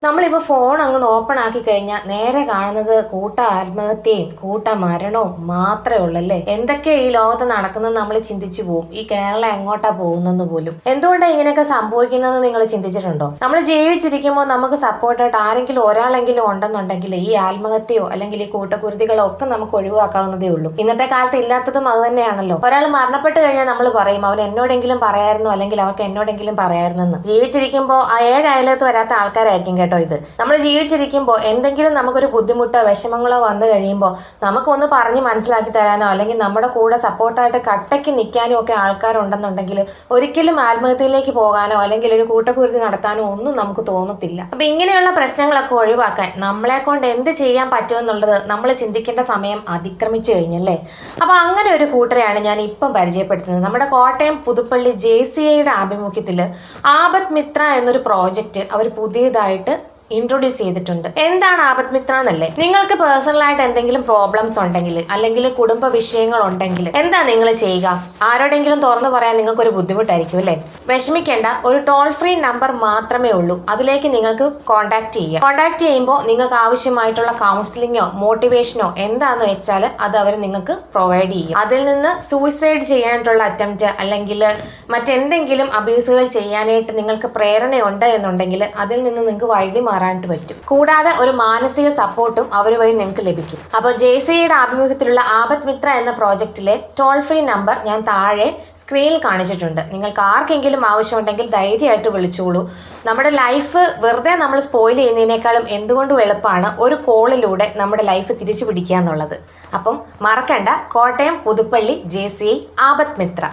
നമ്മളിപ്പോൾ ഫോൺ അങ്ങ് ഓപ്പൺ ആക്കി കഴിഞ്ഞാൽ നേരെ കാണുന്നത് കൂട്ട ആത്മഹത്യയും കൂട്ട മരണവും മാത്രമേ ഉള്ളല്ലേ. എന്തൊക്കെ ഈ ലോകത്ത് നടക്കുന്നത് നമ്മൾ ചിന്തിച്ചു പോകും. ഈ കേരളം എങ്ങോട്ടാ പോകുന്നെന്ന് പോലും. എന്തുകൊണ്ടാണ് ഇങ്ങനെയൊക്കെ സംഭവിക്കുന്നത് നിങ്ങൾ ചിന്തിച്ചിട്ടുണ്ടോ? നമ്മൾ ജീവിച്ചിരിക്കുമ്പോൾ നമുക്ക് സപ്പോർട്ടായിട്ട് ആരെങ്കിലും ഒരാളെങ്കിലും ഉണ്ടെന്നുണ്ടെങ്കിൽ ഈ ആത്മഹത്യയോ അല്ലെങ്കിൽ ഈ കൂട്ടക്കുരുതികളോ ഒക്കെ നമുക്ക് ഒഴിവാക്കാവുന്നതേ ഉള്ളൂ. ഇന്നത്തെ കാലത്ത് ഇല്ലാത്തതും അത് തന്നെയാണല്ലോ. ഒരാൾ മരണപ്പെട്ട് കഴിഞ്ഞാൽ നമ്മൾ പറയും അവൻ എന്നോടെങ്കിലും പറയായിരുന്നു അല്ലെങ്കിൽ അവർക്ക് എന്നോടെങ്കിലും പറയായിരുന്നെന്ന്. ജീവിച്ചിരിക്കുമ്പോൾ ആ 7 അയലത്ത് വരാത്ത ആൾക്കാരായിരിക്കും കേട്ടോ ഇത്. നമ്മൾ ജീവിച്ചിരിക്കുമ്പോൾ എന്തെങ്കിലും നമുക്കൊരു ബുദ്ധിമുട്ടോ വിഷമങ്ങളോ വന്നു കഴിയുമ്പോൾ നമുക്കൊന്ന് പറഞ്ഞ് മനസ്സിലാക്കി തരാനോ അല്ലെങ്കിൽ നമ്മുടെ കൂടെ സപ്പോർട്ടായിട്ട് കട്ടയ്ക്ക് നിൽക്കാനോ ഒക്കെ ആൾക്കാരുണ്ടെന്നുണ്ടെങ്കിൽ ഒരിക്കലും ആത്മഹത്യയിലേക്ക് പോകാനോ അല്ലെങ്കിൽ ഒരു കൂട്ടക്കുരുതി നടത്താനോ ഒന്നും നമുക്ക് തോന്നത്തില്ല. അപ്പൊ ഇങ്ങനെയുള്ള പ്രശ്നങ്ങളൊക്കെ ഒഴിവാക്കാൻ നമ്മളെ കൊണ്ട് എന്ത് ചെയ്യാൻ പറ്റുമെന്നുള്ളത് നമ്മൾ ചിന്തിക്കേണ്ട സമയം അതിക്രമിച്ചു കഴിഞ്ഞല്ലേ. അപ്പൊ അങ്ങനെ ഒരു കൂട്ടരെയാണ് ഞാൻ ഇപ്പം പരിചയപ്പെടുത്തുന്നത്. നമ്മുടെ കോട്ടയം പുതുപ്പള്ളി JCIയുടെ ആഭിമുഖ്യത്തിൽ ആപത് മിത്ര എന്നൊരു പ്രോജക്റ്റ് അവർ പുതിയതായിട്ട് ഇൻട്രൊഡ്യൂസ് ചെയ്തിട്ടുണ്ട്. എന്താണ് ആപത് മിത്ര എന്നല്ലേ? നിങ്ങൾക്ക് പേഴ്സണലായിട്ട് എന്തെങ്കിലും പ്രോബ്ലംസ് ഉണ്ടെങ്കിൽ അല്ലെങ്കിൽ കുടുംബ വിഷയങ്ങൾ ഉണ്ടെങ്കിൽ എന്താ നിങ്ങൾ ചെയ്യുക? ആരോടെങ്കിലും തുറന്നു പറയാൻ നിങ്ങൾക്ക് ഒരു ബുദ്ധിമുട്ടായിരിക്കും അല്ലേ? വിഷമിക്കേണ്ട, ഒരു ടോൾ ഫ്രീ നമ്പർ മാത്രമേ ഉള്ളൂ. അതിലേക്ക് നിങ്ങൾക്ക് കോൺടാക്ട് ചെയ്യാം. കോൺടാക്ട് ചെയ്യുമ്പോൾ നിങ്ങൾക്ക് ആവശ്യമായിട്ടുള്ള കൗൺസിലിങ്ങോ മോട്ടിവേഷനോ എന്താന്ന് വെച്ചാൽ അത് അവർ നിങ്ങൾക്ക് പ്രൊവൈഡ് ചെയ്യും. അതിൽ നിന്ന് സൂയിസൈഡ് ചെയ്യാനായിട്ടുള്ള അറ്റംപ്റ്റ് അല്ലെങ്കിൽ മറ്റെന്തെങ്കിലും അബ്യൂസുകൾ ചെയ്യാനായിട്ട് നിങ്ങൾക്ക് പ്രേരണയുണ്ട് എന്നുണ്ടെങ്കിൽ അതിൽ നിന്ന് നിങ്ങൾക്ക് വഴുതി മാറാനായിട്ട് പറ്റും. കൂടാതെ ഒരു മാനസിക സപ്പോർട്ടും അവർ വഴി നിങ്ങൾക്ക് ലഭിക്കും. അപ്പോൾ JCIയുടെ ആഭിമുഖ്യത്തിലുള്ള ആപത് മിത്ര എന്ന പ്രോജക്റ്റിലെ ടോൾ ഫ്രീ നമ്പർ ഞാൻ താഴെ സ്ക്രീനിൽ കാണിച്ചിട്ടുണ്ട്. നിങ്ങൾക്ക് ആർക്കെങ്കിലും ആവശ്യമുണ്ടെങ്കിൽ ധൈര്യമായിട്ട് വിളിച്ചോളൂ. നമ്മുടെ ലൈഫ് വെറുതെ നമ്മൾ സ്പോയിൽ ചെയ്യുന്നതിനേക്കാളും എന്തുകൊണ്ടും എളുപ്പമാണ് ഒരു കോളിലൂടെ നമ്മുടെ ലൈഫ് തിരിച്ചു പിടിക്കുക എന്നുള്ളത്. അപ്പം മറക്കണ്ട, കോട്ടയം പുതുപ്പള്ളി JCI ആപത് മിത്ര.